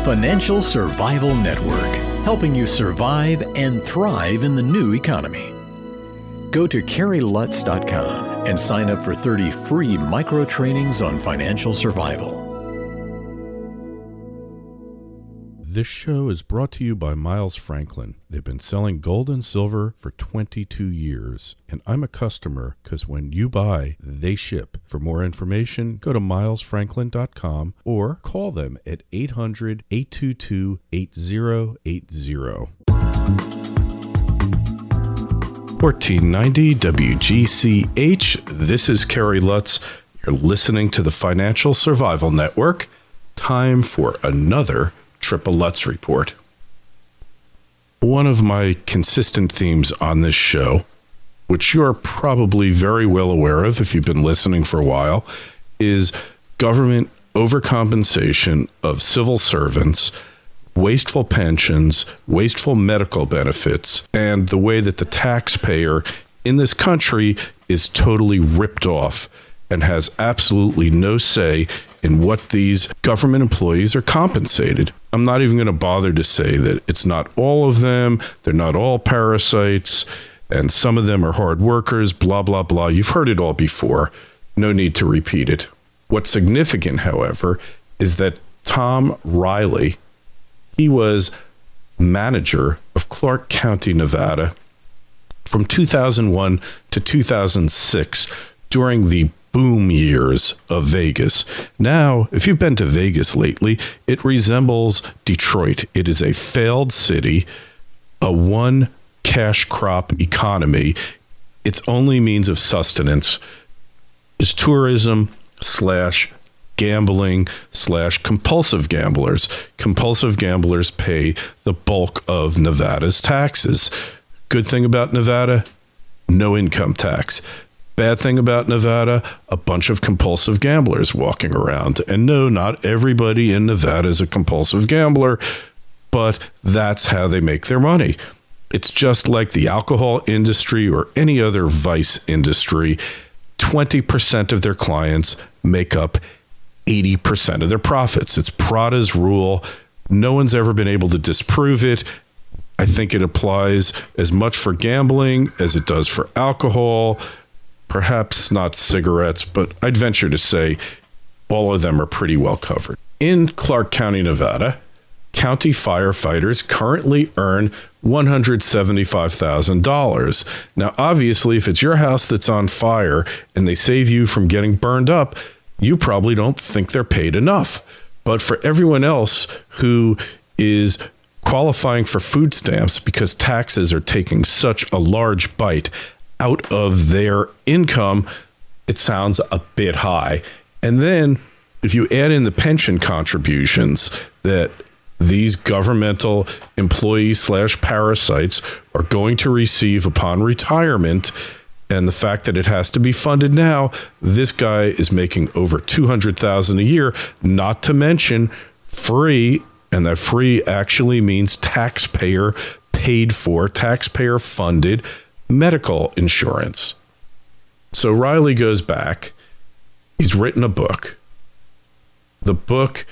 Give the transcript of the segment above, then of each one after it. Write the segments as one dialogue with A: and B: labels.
A: Financial Survival Network, helping you survive and thrive in the new economy. Go to carrylutz.com and sign up for 30 free micro trainings on financial survival.
B: This show is brought to you by Miles Franklin. They've been selling gold and silver for 22 years, and I'm a customer because when you buy, they ship. For more information, go to milesfranklin.com or call them at 800-822-8080. 1490 WGCH. This is Kerry Lutz. You're listening to the Financial Survival Network. Time for another Triple Lutz Report. One of my consistent themes on this show, which you're probably very well aware of if you've been listening for a while, is government overcompensation of civil servants, wasteful pensions, wasteful medical benefits, and the way that the taxpayer in this country is totally ripped off and has absolutely no say in what these government employees are compensated. I'm not even going to bother to say that it's not all of them, they're not all parasites, and some of them are hard workers, blah, blah, blah. You've heard it all before. No need to repeat it. What's significant, however, is that Tom Reilly, he was manager of Clark County, Nevada from 2001 to 2006 during the boom years of Vegas. Now, if you've been to Vegas lately, it resembles Detroit. It is a failed city, a one cash crop economy. Its only means of sustenance is tourism / gambling / compulsive gamblers. Compulsive gamblers pay the bulk of Nevada's taxes. Good thing about Nevada, no income tax. Bad thing about Nevada, a bunch of compulsive gamblers walking around. And no, not everybody in Nevada is a compulsive gambler, but that's how they make their money. It's just like the alcohol industry or any other vice industry. 20% of their clients make up 80% of their profits. It's Prada's rule. No one's ever been able to disprove it. I think it applies as much for gambling as it does for alcohol. Perhaps not cigarettes, but I'd venture to say all of them are pretty well covered. In Clark County, Nevada, county firefighters currently earn $175,000. Now, obviously, if it's your house that's on fire and they save you from getting burned up, you probably don't think they're paid enough. But for everyone else who is qualifying for food stamps because taxes are taking such a large bite out of their income, it sounds a bit high. And then if you add in the pension contributions that these governmental employees / parasites are going to receive upon retirement, and the fact that it has to be funded now, this guy is making over $200,000 a year, not to mention free, and that free actually means taxpayer paid for, taxpayer funded medical insurance. So Reilly goes back. He's written a book. The book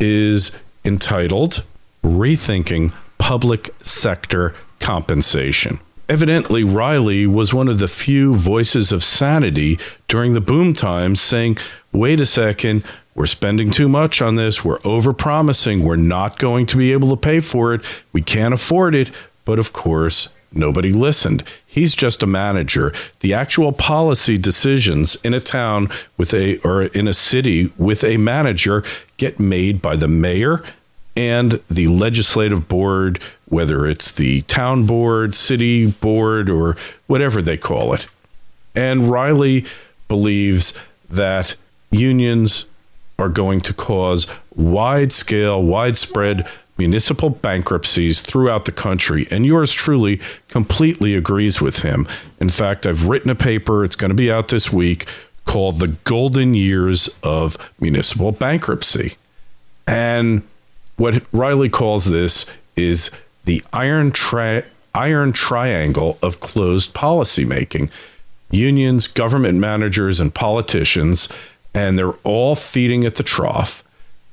B: is entitled Rethinking Public Sector Compensation. Evidently, Reilly was one of the few voices of sanity during the boom times saying, wait a second, we're spending too much on this. We're overpromising. We're not going to be able to pay for it. We can't afford it. But of course, nobody listened. He's just a manager. The actual policy decisions in a town or in a city with a manager get made by the mayor and the legislative board, whether it's the town board, city board, or whatever they call it. And Reilly believes that unions are going to cause widespread municipal bankruptcies throughout the country, and yours truly completely agrees with him. In fact, I've written a paper, it's going to be out this week, called The Golden Years of Municipal Bankruptcy. And what Reilly calls this is the iron triangle of closed policymaking. Unions, government managers, and politicians, and they're all feeding at the trough.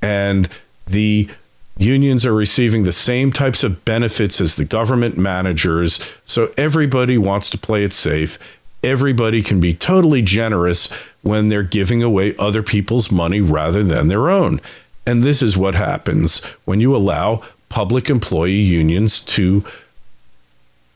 B: And the Unions are receiving the same types of benefits as the government managers, so everybody wants to play it safe. Everybody can be totally generous when they're giving away other people's money rather than their own. And this is what happens when you allow public employee unions to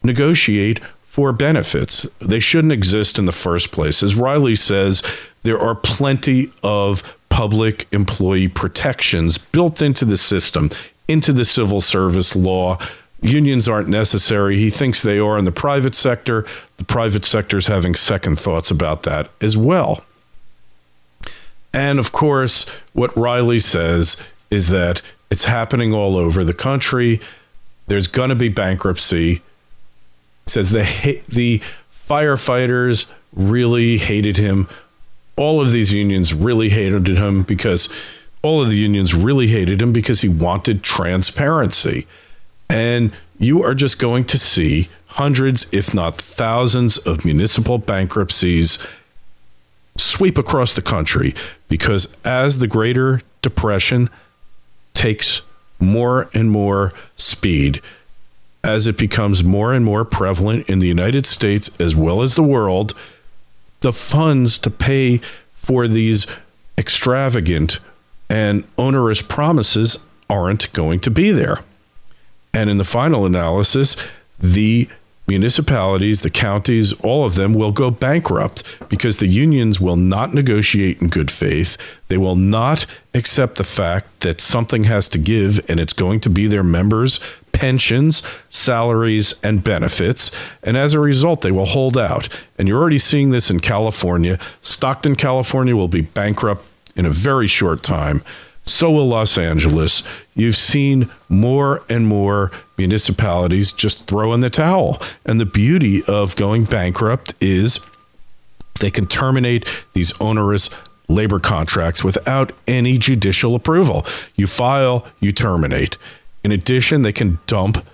B: negotiate for benefits. They shouldn't exist in the first place. As Reilly says, there are plenty of public employee protections built into the system, into the civil service law. Unions aren't necessary. He thinks they are in the private sector. The private sector is having second thoughts about that as well. And of course, what Reilly says is that it's happening all over the country. There's going to be bankruptcy. He says the firefighters really hated him. All of these unions really hated him because he wanted transparency. And you are just going to see hundreds, if not thousands, of municipal bankruptcies sweep across the country, because as the Greater Depression takes more and more speed, as it becomes more and more prevalent in the United States as well as the world, the funds to pay for these extravagant and onerous promises aren't going to be there. And in the final analysis, the municipalities, the counties, all of them will go bankrupt because the unions will not negotiate in good faith. They will not accept the fact that something has to give, and it's going to be their members' pensions, salaries, and benefits. And as a result, they will hold out. And you're already seeing this in California. Stockton, California will be bankrupt in a very short time. So will Los Angeles. You've seen more and more municipalities just throw in the towel. And the beauty of going bankrupt is they can terminate these onerous labor contracts without any judicial approval. You file, you terminate. In addition, they can dump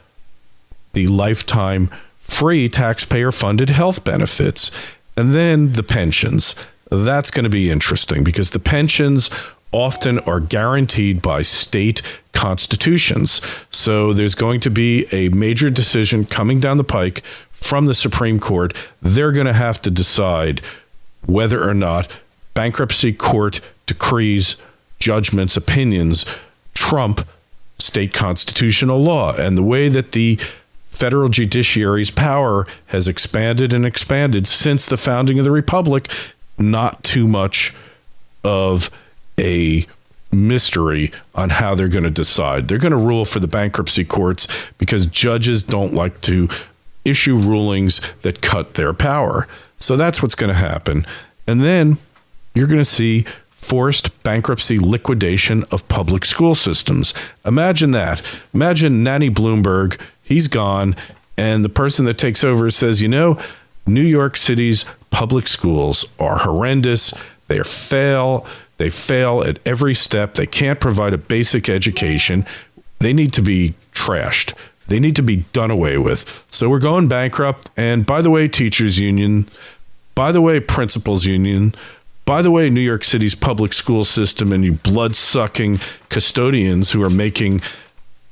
B: the lifetime free taxpayer-funded health benefits. And then the pensions. That's going to be interesting because the pensions often are guaranteed by state constitutions. So there's going to be a major decision coming down the pike from the Supreme Court. They're going to have to decide whether or not bankruptcy court decrees, judgments, opinions trump state constitutional law. And the way that the federal judiciary's power has expanded and expanded since the founding of the Republic, not too much of a mystery on how they're going to decide. They're going to rule for the bankruptcy courts because judges don't like to issue rulings that cut their power. So that's what's going to happen. And then you're going to see forced bankruptcy liquidation of public school systems. Imagine that. Imagine Nanny Bloomberg. He's gone. And the person that takes over says, you know, New York City's public schools are horrendous. They fail. They fail at every step. They can't provide a basic education. They need to be trashed. They need to be done away with. So we're going bankrupt. And by the way, teachers union, by the way, principals union, by the way, New York City's public school system and you blood-sucking custodians who are making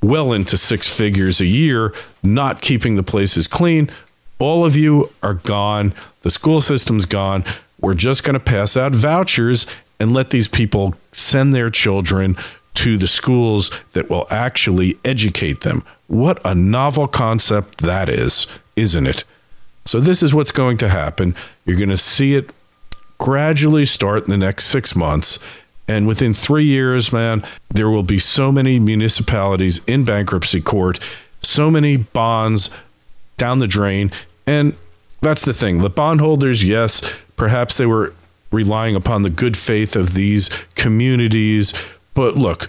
B: well into six figures a year, not keeping the places clean, all of you are gone. The school system's gone. We're just going to pass out vouchers and let these people send their children to the schools that will actually educate them. What a novel concept that is, isn't it? So this is what's going to happen. You're going to see it gradually start in the next 6 months. And within 3 years, man, there will be so many municipalities in bankruptcy court, so many bonds down the drain. And that's the thing. The bondholders, yes, perhaps they were relying upon the good faith of these communities. But look,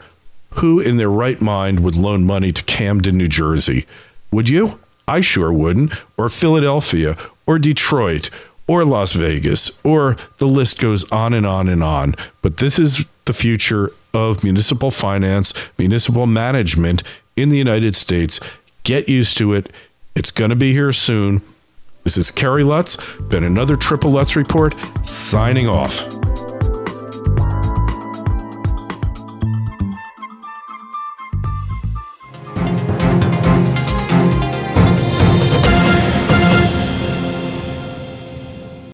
B: who in their right mind would loan money to Camden, New Jersey? Would you? I sure wouldn't. Or Philadelphia, or Detroit, or Las Vegas, or the list goes on and on and on. But this is the future of municipal finance, municipal management in the United States. Get used to it. It's going to be here soon. This is Kerry Lutz, been another Triple Lutz Report, signing off.